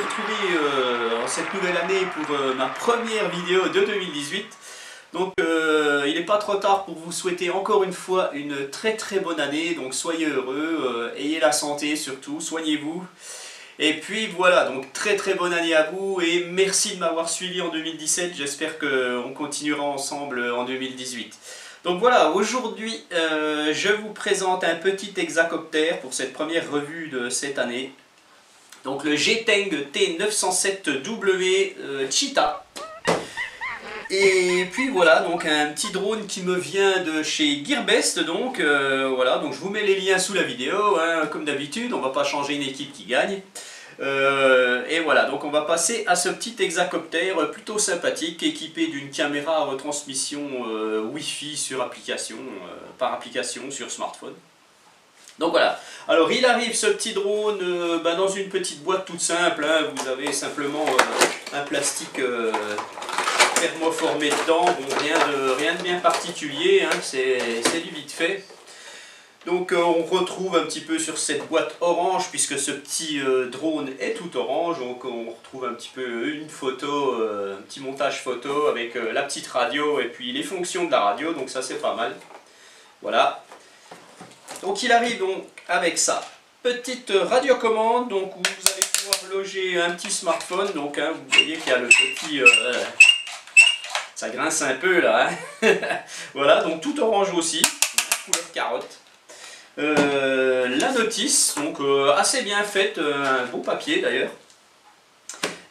retrouvé en cette nouvelle année pour ma première vidéo de 2018. Donc il n'est pas trop tard pour vous souhaiter encore une fois une très bonne année. Donc soyez heureux, ayez la santé surtout, soignez-vous. Et puis voilà, donc très bonne année à vous et merci de m'avoir suivi en 2017. J'espère qu'on continuera ensemble en 2018. Donc voilà, aujourd'hui je vous présente un petit hexacoptère pour cette première revue de cette année. Donc le Geteng T907W Cheetah. Et puis voilà, donc un petit drone qui me vient de chez Gearbest. Donc voilà, donc je vous mets les liens sous la vidéo, hein, comme d'habitude, on va pas changer une équipe qui gagne. Et voilà, donc on va passer à ce petit hexacoptère plutôt sympathique, équipé d'une caméra à retransmission Wi-Fi sur application, par application sur smartphone. Donc voilà, alors il arrive ce petit drone dans une petite boîte toute simple, hein. Vous avez simplement un plastique thermoformé dedans, bon, rien de bien particulier, hein. C'est du vite fait. Donc on retrouve un petit peu sur cette boîte orange, puisque ce petit drone est tout orange, donc on retrouve un petit peu une photo, un petit montage photo avec la petite radio et puis les fonctions de la radio, donc ça c'est pas mal. Voilà. Donc il arrive donc avec ça. Petite radiocommande, donc où vous allez pouvoir loger un petit smartphone, donc hein, vous voyez qu'il y a le petit... ça grince un peu là, hein. Voilà, donc tout orange aussi, couleur carotte. La notice, donc assez bien faite, un beau papier d'ailleurs.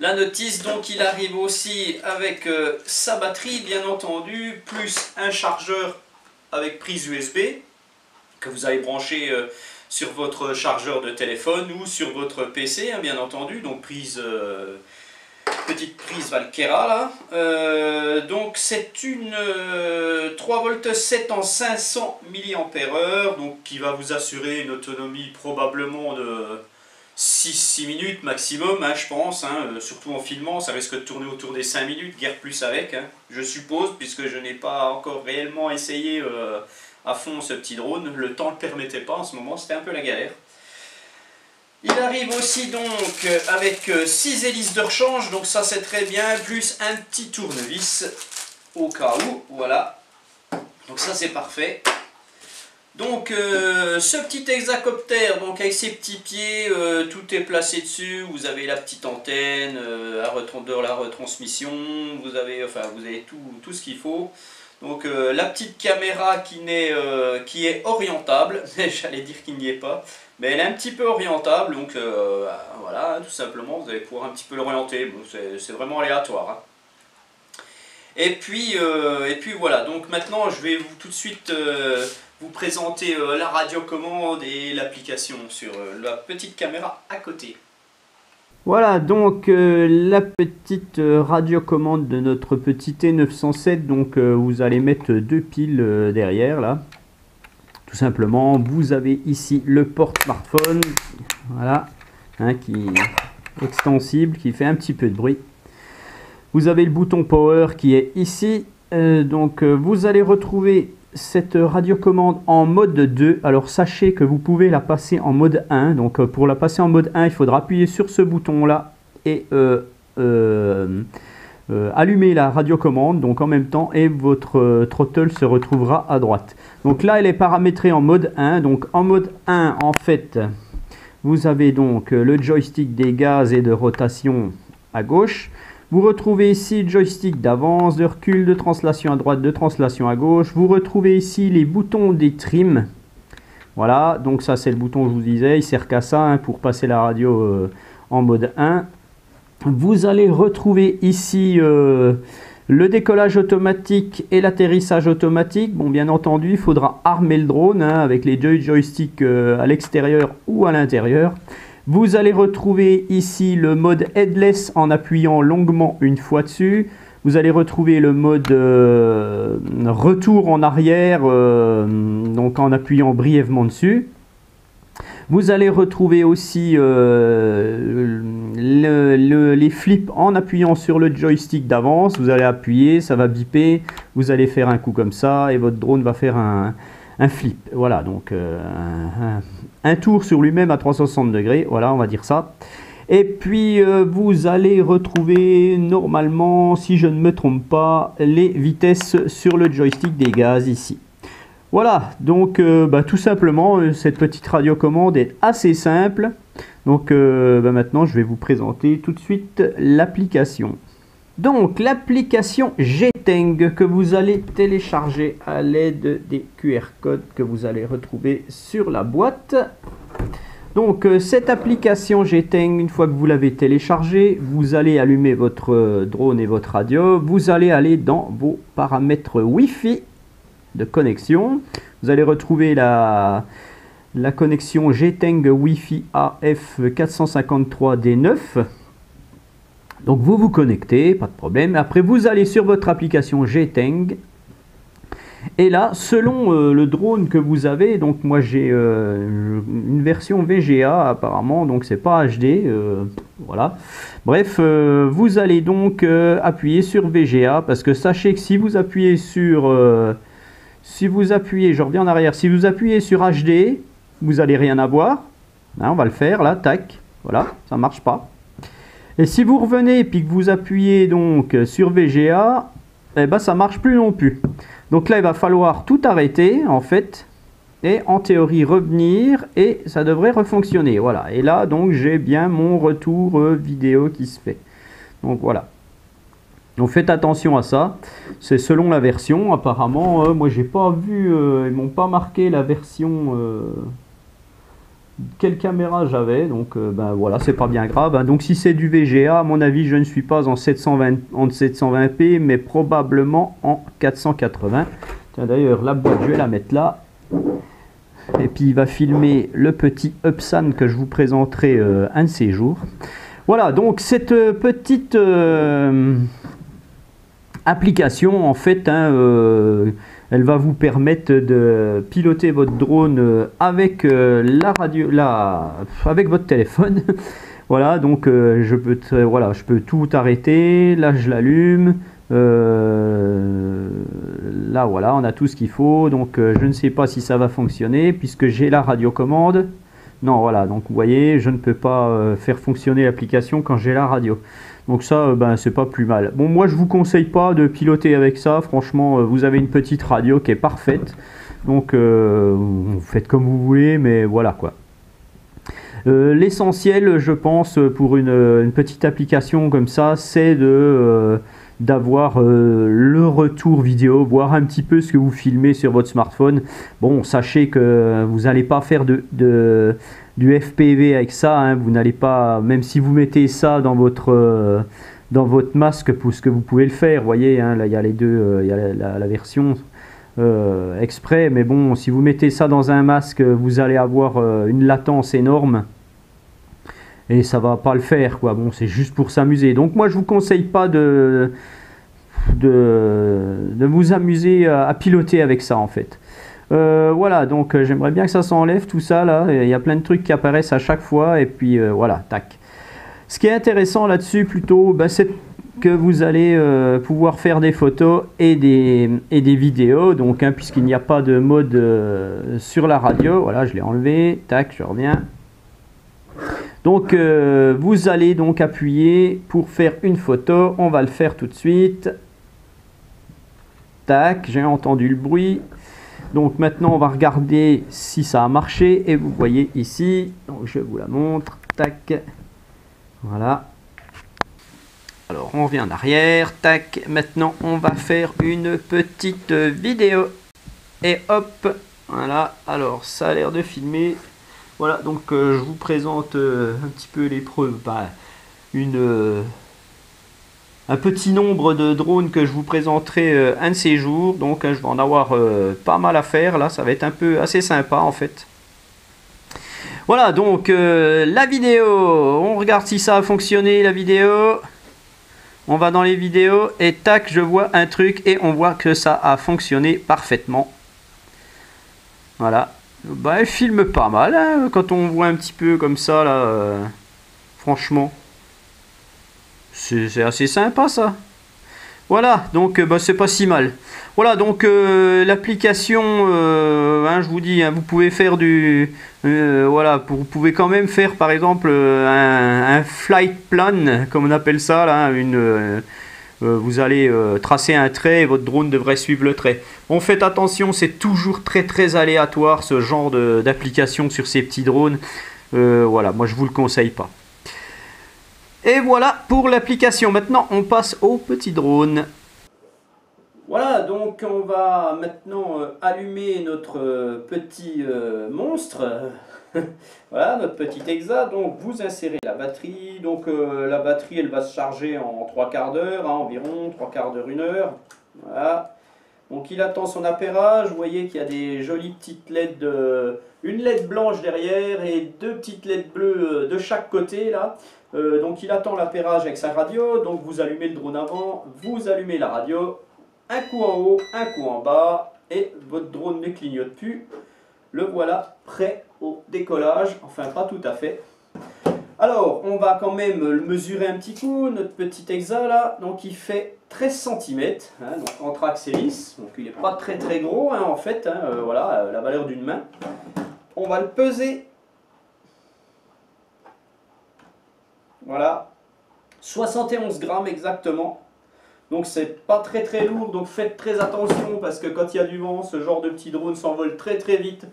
La notice, donc il arrive aussi avec sa batterie bien entendu, plus un chargeur avec prise USB que vous allez brancher sur votre chargeur de téléphone ou sur votre PC, hein, bien entendu, donc prise... petite prise Valkera là. Donc c'est une 3,7 V en 500 mAh, donc qui va vous assurer une autonomie probablement de 6 minutes maximum, hein, je pense, hein, surtout en filmant, ça risque de tourner autour des 5 minutes, guère plus avec, hein, je suppose, puisque je n'ai pas encore réellement essayé à fond ce petit drone, le temps ne le permettait pas en ce moment, c'était un peu la galère. Il arrive aussi donc avec 6 hélices de rechange, donc ça c'est très bien, plus un petit tournevis au cas où, voilà. Donc ça c'est parfait. Donc ce petit hexacoptère, donc avec ses petits pieds, tout est placé dessus, vous avez la petite antenne, de la retransmission, vous avez tout ce qu'il faut. Donc la petite caméra qui est orientable, j'allais dire qu'il n'y est pas, mais elle est un petit peu orientable, donc voilà, tout simplement, vous allez pouvoir un petit peu l'orienter, bon, c'est vraiment aléatoire, hein. Et puis voilà, donc maintenant je vais tout de suite vous présenter la radiocommande et l'application sur la petite caméra à côté. Voilà donc la petite radiocommande de notre petit T907, donc vous allez mettre deux piles derrière là, tout simplement. Vous avez ici le porte-smartphone, voilà, hein, qui est extensible, qui fait un petit peu de bruit. Vous avez le bouton power qui est ici, donc vous allez retrouver cette radiocommande en mode 2. Alors sachez que vous pouvez la passer en mode 1. Donc pour la passer en mode 1, il faudra appuyer sur ce bouton là et allumer la radiocommande donc en même temps, et votre throttle se retrouvera à droite. Donc là elle est paramétrée en mode 1. Donc en mode 1 en fait vous avez donc le joystick des gaz et de rotation à gauche. Vous retrouvez ici le joystick d'avance, de recul, de translation à droite, de translation à gauche. Vous retrouvez ici les boutons des trims. Voilà, donc ça c'est le bouton que je vous disais, il sert qu'à ça, hein, pour passer la radio en mode 1. Vous allez retrouver ici le décollage automatique et l'atterrissage automatique. Bon, bien entendu, il faudra armer le drone, hein, avec les deux joysticks à l'extérieur ou à l'intérieur. Vous allez retrouver ici le mode headless en appuyant longuement une fois dessus. Vous allez retrouver le mode retour en arrière, donc en appuyant brièvement dessus. Vous allez retrouver aussi les flips en appuyant sur le joystick d'avance. Vous allez appuyer, ça va biper, vous allez faire un coup comme ça et votre drone va faire un flip. Voilà, donc un tour sur lui-même à 360 degrés, voilà, on va dire ça. Et puis vous allez retrouver normalement, si je ne me trompe pas, les vitesses sur le joystick des gaz ici. Voilà, donc tout simplement, cette petite radiocommande est assez simple. Donc maintenant, je vais vous présenter tout de suite l'application. Donc l'application G-Teng que vous allez télécharger à l'aide des QR codes que vous allez retrouver sur la boîte. Donc cette application G-Teng, une fois que vous l'avez téléchargée, vous allez allumer votre drone et votre radio. Vous allez aller dans vos paramètres Wi-Fi de connexion. Vous allez retrouver la connexion G-Teng Wi-Fi AF453D9. Donc vous vous connectez, pas de problème. Après vous allez sur votre application G-Teng. Et là, selon le drone que vous avez, donc moi j'ai une version VGA apparemment, donc c'est pas HD, voilà. Bref, vous allez donc appuyer sur VGA, parce que sachez que si vous appuyez sur, je reviens en arrière, si vous appuyez sur HD, vous n'allez rien avoir. Hein, on va le faire là, tac, voilà, ça marche pas. Et si vous revenez et puis que vous appuyez donc sur VGA, eh ben ça marche plus non plus. Donc là, il va falloir tout arrêter, en fait, et en théorie revenir, et ça devrait refonctionner. Voilà, et là, donc, j'ai bien mon retour vidéo qui se fait. Donc voilà. Donc faites attention à ça. C'est selon la version. Apparemment, moi, j'ai pas vu, ils m'ont pas marqué la version... quelle caméra j'avais, donc voilà, c'est pas bien grave, hein. Donc si c'est du VGA, à mon avis, je ne suis pas en 720p, mais probablement en 480. Tiens, d'ailleurs, la boîte, je vais la mettre là. Et puis il va filmer le petit Upsan que je vous présenterai un de ces jours. Voilà, donc cette petite application, en fait, hein, elle va vous permettre de piloter votre drone avec la radio, avec votre téléphone. Voilà, donc je peux tout arrêter. Là, je l'allume. Là, voilà, on a tout ce qu'il faut. Donc, je ne sais pas si ça va fonctionner puisque j'ai la radiocommande. Non, voilà, donc vous voyez, je ne peux pas faire fonctionner l'application quand j'ai la radio. Donc ça, c'est pas plus mal. Bon, moi, je vous conseille pas de piloter avec ça. Franchement, vous avez une petite radio qui est parfaite. Donc, vous faites comme vous voulez, mais voilà, quoi. L'essentiel, je pense, pour une petite application comme ça, c'est d'avoir le retour vidéo, voir un petit peu ce que vous filmez sur votre smartphone. Bon, sachez que vous n'allez pas faire du FPV avec ça, hein. Vous n'allez pas, même si vous mettez ça dans votre masque, pour ce que vous pouvez le faire, vous voyez, hein, là il y a les deux, il y a la version exprès, mais bon, si vous mettez ça dans un masque, vous allez avoir une latence énorme. Et ça va pas le faire, quoi. Bon, c'est juste pour s'amuser. Donc moi, je vous conseille pas de vous amuser à piloter avec ça, en fait. Voilà, donc j'aimerais bien que ça s'enlève tout ça là. Il y a plein de trucs qui apparaissent à chaque fois et puis voilà, tac. Ce qui est intéressant là-dessus plutôt, c'est que vous allez pouvoir faire des photos et des vidéos. Donc hein, puisqu'il n'y a pas de mode sur la radio, voilà, je l'ai enlevé, tac, je reviens. Donc vous allez donc appuyer pour faire une photo. On va le faire tout de suite. Tac, j'ai entendu le bruit. Donc maintenant on va regarder si ça a marché. Et vous voyez ici, donc je vous la montre. Tac, voilà. Alors on revient en arrière. Tac, maintenant on va faire une petite vidéo. Et hop, voilà. Alors ça a l'air de filmer. Voilà, donc je vous présente un petit peu les preuves. Un petit nombre de drones que je vous présenterai un de ces jours. Donc je vais en avoir pas mal à faire. Là, ça va être un peu assez sympa en fait. Voilà, donc la vidéo. On regarde si ça a fonctionné la vidéo. On va dans les vidéos et tac, je vois un truc et on voit que ça a fonctionné parfaitement. Voilà. Elle filme pas mal, hein, quand on voit un petit peu comme ça, là, franchement. C'est assez sympa, ça. Voilà, donc bah, c'est pas si mal. Voilà, donc l'application, hein, je vous dis, hein, vous pouvez faire du... voilà, vous pouvez quand même faire par exemple un flight plan, comme on appelle ça, là, vous allez tracer un trait et votre drone devrait suivre le trait. Bon, faites attention, c'est toujours très aléatoire ce genre d'application sur ces petits drones. Voilà, moi je vous le conseille pas. Et voilà pour l'application. Maintenant, on passe au petit drone. Voilà, donc on va maintenant allumer notre petit monstre. Voilà, notre petit Exa. Donc vous insérez la batterie. Donc la batterie, elle va se charger en 3/4 d'heure, hein, environ 3/4 d'heure, 1 heure. Voilà. Donc il attend son appairage. Vous voyez qu'il y a des jolies petites LED, une LED blanche derrière et 2 petites LED bleues de chaque côté là. Donc il attend l'appairage avec sa radio. Donc vous allumez le drone avant, vous allumez la radio. Un coup en haut, un coup en bas, et votre drone ne clignote plus. Le voilà prêt au décollage, enfin pas tout à fait. Alors, on va quand même le mesurer un petit coup, notre petit Exa là, donc il fait 13 cm, hein, donc en trax hélice, donc il n'est pas très gros hein, en fait, hein, voilà, la valeur d'une main. On va le peser, voilà, 71 grammes exactement. Donc c'est pas très lourd, donc faites très attention parce que quand il y a du vent, ce genre de petit drone s'envole très vite.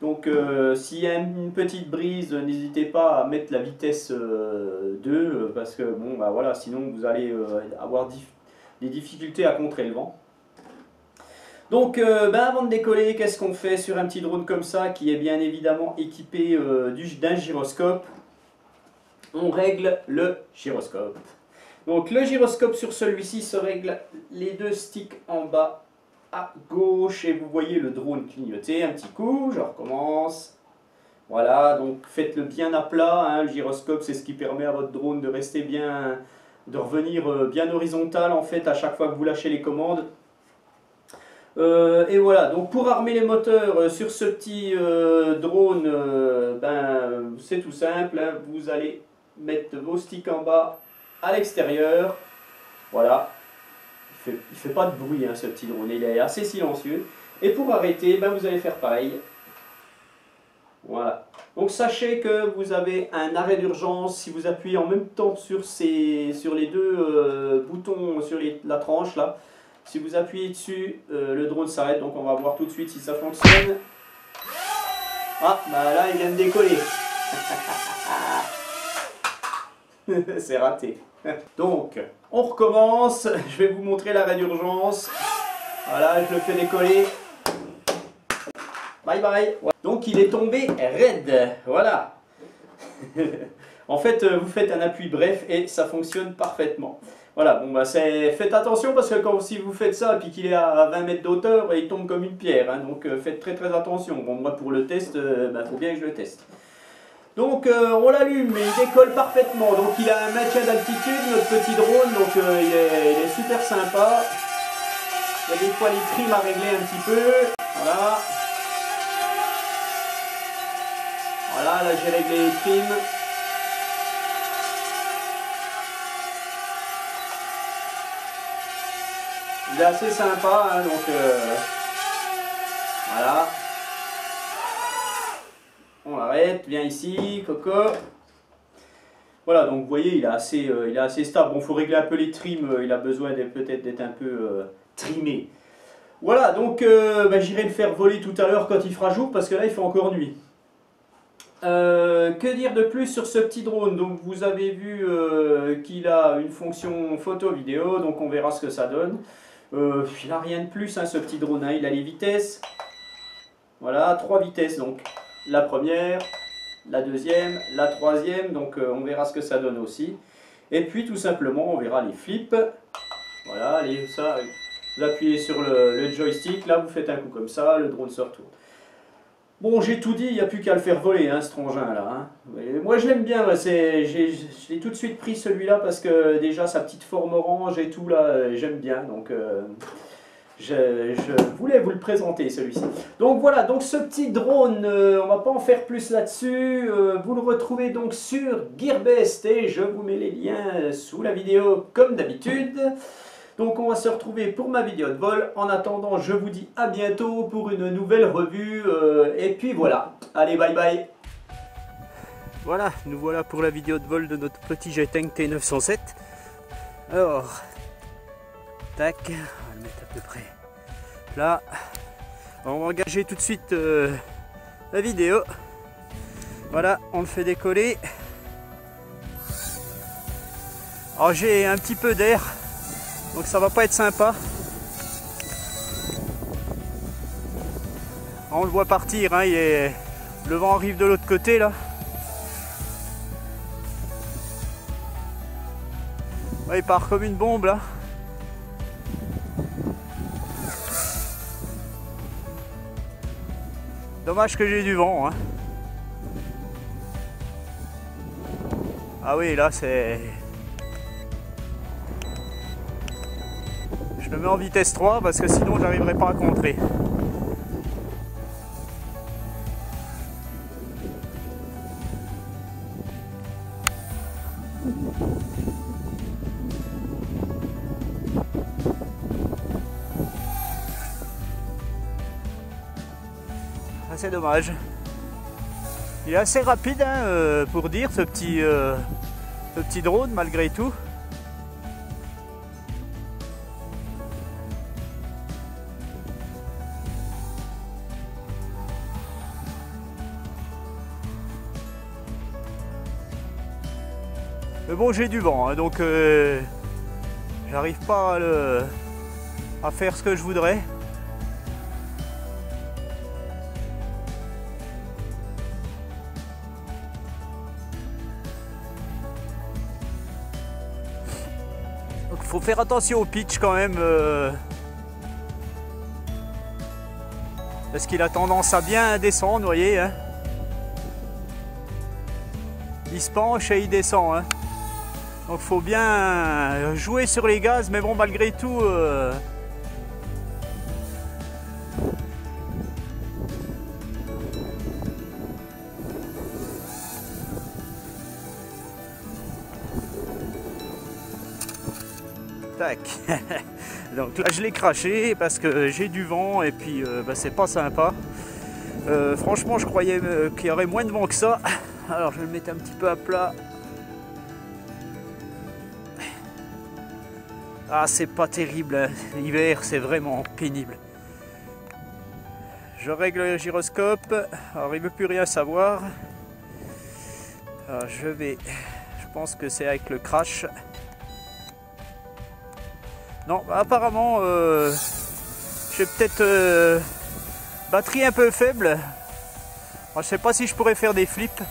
Donc s'il y a une petite brise, n'hésitez pas à mettre la vitesse 2 parce que bon bah voilà, sinon vous allez avoir des difficultés à contrer le vent. Donc avant de décoller, qu'est-ce qu'on fait sur un petit drone comme ça qui est bien évidemment équipé d'un gyroscope? On règle le gyroscope. Donc le gyroscope sur celui-ci se règle les 2 sticks en bas à gauche et vous voyez le drone clignoter un petit coup. Je recommence. Voilà, donc faites-le bien à plat, hein. Le gyroscope c'est ce qui permet à votre drone de rester bien, de revenir bien horizontal en fait à chaque fois que vous lâchez les commandes. Et voilà, donc pour armer les moteurs sur ce petit drone, c'est tout simple, hein. Vous allez mettre vos sticks en bas à l'extérieur, voilà, il fait pas de bruit hein, ce petit drone, il est assez silencieux. Et pour arrêter, vous allez faire pareil. Voilà. Donc sachez que vous avez un arrêt d'urgence si vous appuyez en même temps sur les 2 boutons sur la tranche là. Si vous appuyez dessus, le drone s'arrête. Donc on va voir tout de suite si ça fonctionne. Ah, là il vient de décoller. C'est raté. Donc, on recommence. Je vais vous montrer l'arrêt d'urgence. Voilà, je le fais décoller. Bye bye. Donc, il est tombé raide. Voilà. En fait, vous faites un appui bref et ça fonctionne parfaitement. Voilà, bon faites attention parce que si vous faites ça et puis qu'il est à 20 mètres d'auteur, il tombe comme une pierre. Hein, donc, faites très attention. Bon, moi, pour le test, faut bien que je le teste. Donc on l'allume et il décolle parfaitement. Donc il a un maintien d'altitude, notre petit drone, donc il est super sympa. Il y a des fois les trims à régler un petit peu. Voilà. Voilà, là j'ai réglé les trims. Il est assez sympa, hein, donc voilà. On l'arrête, viens ici, Coco. Voilà, donc vous voyez, il est assez stable. Bon, il faut régler un peu les trims, il a besoin peut-être d'être un peu trimé. Voilà, donc j'irai le faire voler tout à l'heure quand il fera jour, parce que là, il fait encore nuit. Que dire de plus sur ce petit drone? Donc vous avez vu qu'il a une fonction photo-vidéo, donc on verra ce que ça donne. Il n'a rien de plus, hein, ce petit drone, hein. Il a les vitesses. Voilà, 3 vitesses donc. La première, la deuxième, la troisième, donc on verra ce que ça donne aussi. Et puis tout simplement, on verra les flips. Voilà, vous appuyez sur le joystick, là vous faites un coup comme ça, le drone se retourne. Bon, j'ai tout dit, il n'y a plus qu'à le faire voler, hein, cet engin là. Hein. Moi je l'aime bien, je l'ai tout de suite pris celui-là parce que déjà sa petite forme orange et tout là, j'aime bien. Donc je voulais vous le présenter celui-ci. Donc voilà, donc ce petit drone, on va pas en faire plus là-dessus. Vous le retrouvez donc sur Gearbest et je vous mets les liens sous la vidéo comme d'habitude. Donc on va se retrouver pour ma vidéo de vol. En attendant, je vous dis à bientôt pour une nouvelle revue. Et puis voilà. Allez, bye bye. Voilà, nous voilà pour la vidéo de vol de notre petit J-Tank T907. Alors, tac, on va le mettre à peu près là. On va engager tout de suite la vidéo. Voilà, on le fait décoller. Alors j'ai un petit peu d'air, donc ça va pas être sympa. On le voit partir, hein, le vent arrive de l'autre côté là. Ouais, il part comme une bombe là. Dommage que j'ai du vent, hein. Ah oui, là c'est... Je le mets en vitesse 3 parce que sinon j'arriverai pas à contrer. Ah, c'est dommage. Il est assez rapide, hein, pour dire, ce petit drone malgré tout. Mais bon, j'ai du vent, hein, donc j'arrive pas à faire ce que je voudrais. Donc il faut faire attention au pitch quand même, parce qu'il a tendance à bien descendre, vous voyez, hein. Il se penche et il descend, hein. Donc faut bien jouer sur les gaz, mais bon, malgré tout, tac. Donc là je l'ai craché parce que j'ai du vent et puis bah, c'est pas sympa. Franchement je croyais qu'il y aurait moins de vent que ça. Alors je vais le mettre un petit peu à plat. Ah, c'est pas terrible, hein. L'hiver c'est vraiment pénible. Je règle le gyroscope. Alors il ne veut plus rien savoir. Alors, je pense que c'est avec le crash. Non, bah, apparemment j'ai peut-être batterie un peu faible. Alors, je sais pas si je pourrais faire des flips.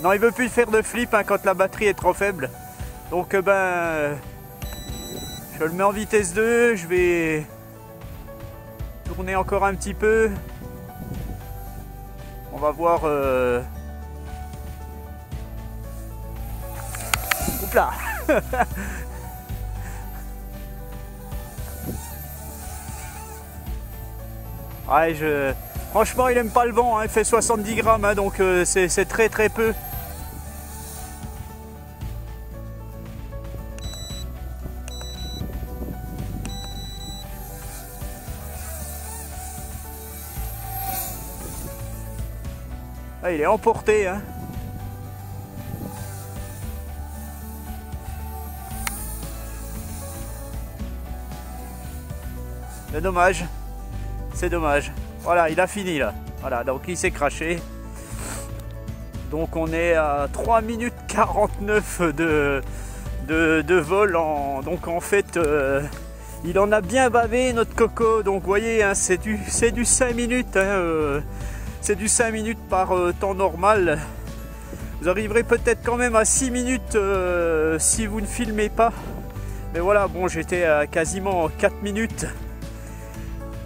Non, il veut plus faire de flip, hein, quand la batterie est trop faible. Donc ben, je le mets en vitesse 2, je vais tourner encore un petit peu. On va voir. Oups là. Ouais, franchement il aime pas le vent, hein, il fait 70 grammes, hein, donc c'est très très peu. Ah, il est emporté, hein. C'est dommage. C'est dommage. Voilà, il a fini là. Voilà, donc il s'est craché. Donc on est à 3 minutes 49 de vol. Donc en fait, il en a bien bavé notre coco. Donc vous voyez, hein, c'est du 5 minutes. Hein, c'est du 5 minutes par temps normal. Vous arriverez peut-être quand même à 6 minutes si vous ne filmez pas. Mais voilà, bon, j'étais à quasiment 4 minutes.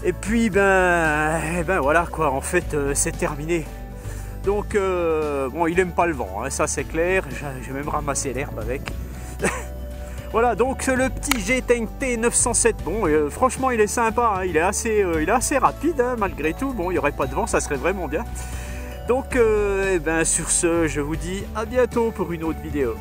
Et puis, ben voilà quoi, en fait, c'est terminé. Donc, bon, il aime pas le vent, hein, ça c'est clair. J'ai même ramassé l'herbe avec. Voilà, donc le petit J-Tank T907, bon, franchement il est sympa, hein, il est assez rapide, hein, malgré tout. Bon, il n'y aurait pas de vent, ça serait vraiment bien. Donc, ben, sur ce, je vous dis à bientôt pour une autre vidéo.